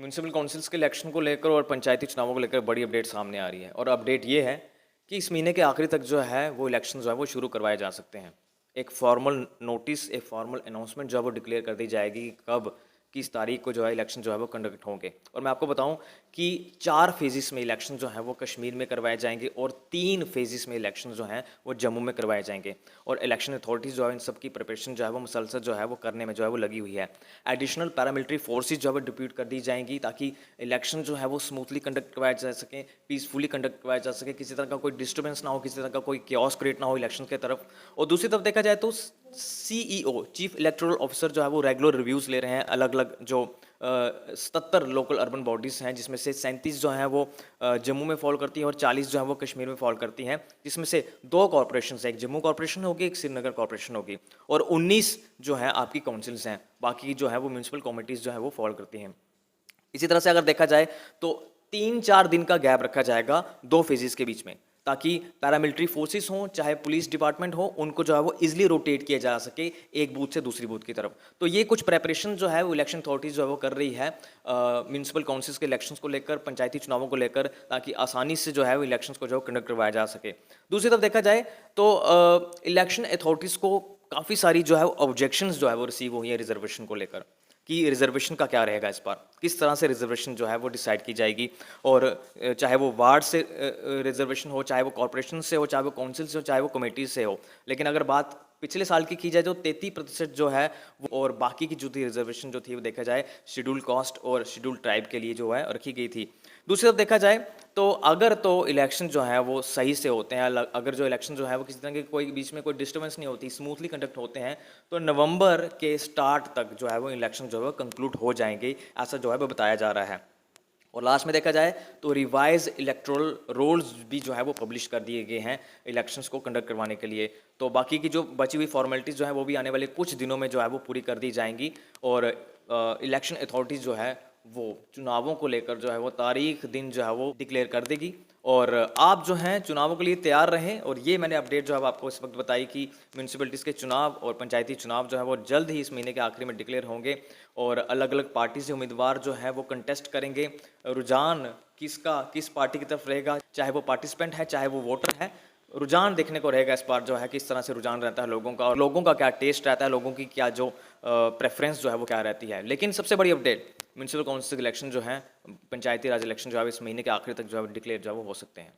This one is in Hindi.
म्यूनसिपल काउंसिल्स के इलेक्शन को लेकर और पंचायती चुनावों को लेकर बड़ी अपडेट सामने आ रही है और अपडेट ये है कि इस महीने के आखिरी तक जो है वो इलेक्शन जो है वो शुरू करवाए जा सकते हैं। एक फॉर्मल नोटिस, एक फॉर्मल अनाउंसमेंट जो है वो डिक्लेयर कर दी जाएगी कि कब किस तारीख को जो है इलेक्शन जो है वो कंडक्ट होंगे। और मैं आपको बताऊं कि 4 फेजेस में इलेक्शन जो है वो कश्मीर में करवाए जाएंगे और 3 फेजेस में इलेक्शन जो हैं वो जम्मू में करवाए जाएंगे। और इलेक्शन अथॉरिटीज़ जो है इन सब की प्रिपरेशन जो है वो मुसलसल जो है वो करने में जो है वो लगी हुई है। एडिशनल पैरामिलिट्री फोर्सेज जो है वो डिप्यूट कर दी जाएंगी ताकि इलेक्शन जो है वो स्मूथली कंडक्ट करवाया जा सके, पीसफुली कंडक्ट करवाया जा सके, किसी तरह का कोई डिस्टर्बेंस ना हो, किसी तरह का कोई क्योस क्रिएट ना हो इलेक्शन की तरफ। और दूसरी तरफ देखा जाए तो सीईओ, चीफ इलेक्टोरल ऑफिसर जो है वो रेगुलर रिव्यूज़ ले रहे हैं अलग अलग जो 77 लोकल अर्बन बॉडीज़ हैं, जिसमें से 37 जो हैं वो जम्मू में फॉल करती हैं और 40 जो हैं वो कश्मीर में फॉल करती हैं, जिसमें से 2 कॉरपोरेशन हैं, एक जम्मू कॉरपोरेशन होगी, एक श्रीनगर कॉरपोरेशन होगी और 19 जो है आपकी काउंसिल्स हैं, बाकी जो है वो म्यूनसिपल कमेटीज़ जो है वो फॉल करती हैं। इसी तरह से अगर देखा जाए तो 3-4 दिन का गैप रखा जाएगा 2 फेजेस के बीच में, ताकि पैरामिलिट्री फोर्सेस हों चाहे पुलिस डिपार्टमेंट हो, उनको जो है वो इजीली रोटेट किया जा सके एक बूथ से दूसरी बूथ की तरफ। तो ये कुछ प्रेपरेशन जो है वो इलेक्शन अथॉरिटीज़ जो है वो कर रही है म्यूनसिपल काउंसिल्स के इलेक्शंस को लेकर, पंचायती चुनावों को लेकर, ताकि आसानी से जो है वो इलेक्शंस को जो है कंडक्ट करवाया जा सके। दूसरी तरफ देखा जाए तो इलेक्शन अथॉरिटीज़ को काफ़ी सारी जो है ऑब्जेक्शंस जो है वो रिसीव हुई है रिजर्वेशन को लेकर कि रिजर्वेशन का क्या रहेगा, इस बार किस तरह से रिजर्वेशन जो है वो डिसाइड की जाएगी। और चाहे वो वार्ड से रिजर्वेशन हो, चाहे वो कॉरपोरेशन से हो, चाहे वो काउंसिल से हो, चाहे वो कमेटी से हो। लेकिन अगर बात पिछले साल की जाए तो 33% जो है वो, और बाकी की जो थी रिजर्वेशन जो थी वो देखा जाए शेड्यूल कास्ट और शेड्यूल ट्राइब के लिए जो है रखी गई थी। दूसरी तरफ देखा जाए तो अगर तो इलेक्शन जो है वो सही से होते हैं, अगर जो इलेक्शन जो है वो किसी तरह की कोई बीच में कोई डिस्टर्बेंस नहीं होती, स्मूथली कंडक्ट होते हैं, तो नवंबर के स्टार्ट तक जो है वो इलेक्शन जो है वो कंक्लूड हो जाएंगे, ऐसा जो है वो बताया जा रहा है। और लास्ट में देखा जाए तो रिवाइज इलेक्टोरल रोल्स भी जो है वो पब्लिश कर दिए गए हैं इलेक्शंस को कंडक्ट करवाने के लिए। तो बाकी की जो बची हुई फॉर्मेलिटीज़ जो है वो भी आने वाले कुछ दिनों में जो है वो पूरी कर दी जाएंगी। और इलेक्शन अथॉरिटीज़ जो है वो चुनावों को लेकर जो है वो तारीख दिन जो है वो डिक्लेयर कर देगी। और आप जो हैं चुनावों के लिए तैयार रहें। और ये मैंने अपडेट जो है आपको इस वक्त बताई कि म्यूनसिपलिटीज़ के चुनाव और पंचायती चुनाव जो है वो जल्द ही इस महीने के आखिरी में डिक्लेयर होंगे और अलग अलग पार्टी से उम्मीदवार जो है वो कंटेस्ट करेंगे। रुझान किस पार्टी की तरफ रहेगा, चाहे वो पार्टिसिपेंट है चाहे वो वोटर है, रुझान देखने को रहेगा इस बार जो है किस तरह से रुझान रहता है लोगों का और लोगों का क्या टेस्ट रहता है, लोगों की क्या जो प्रेफरेंस जो है वो क्या रहती है। लेकिन सबसे बड़ी अपडेट, म्यूनसिपल काउंसिल इलेक्शन जो है, पंचायती राज इलेक्शन जो है इस महीने के आखिर तक जो है डिक्लेयर जो है वो हो सकते हैं।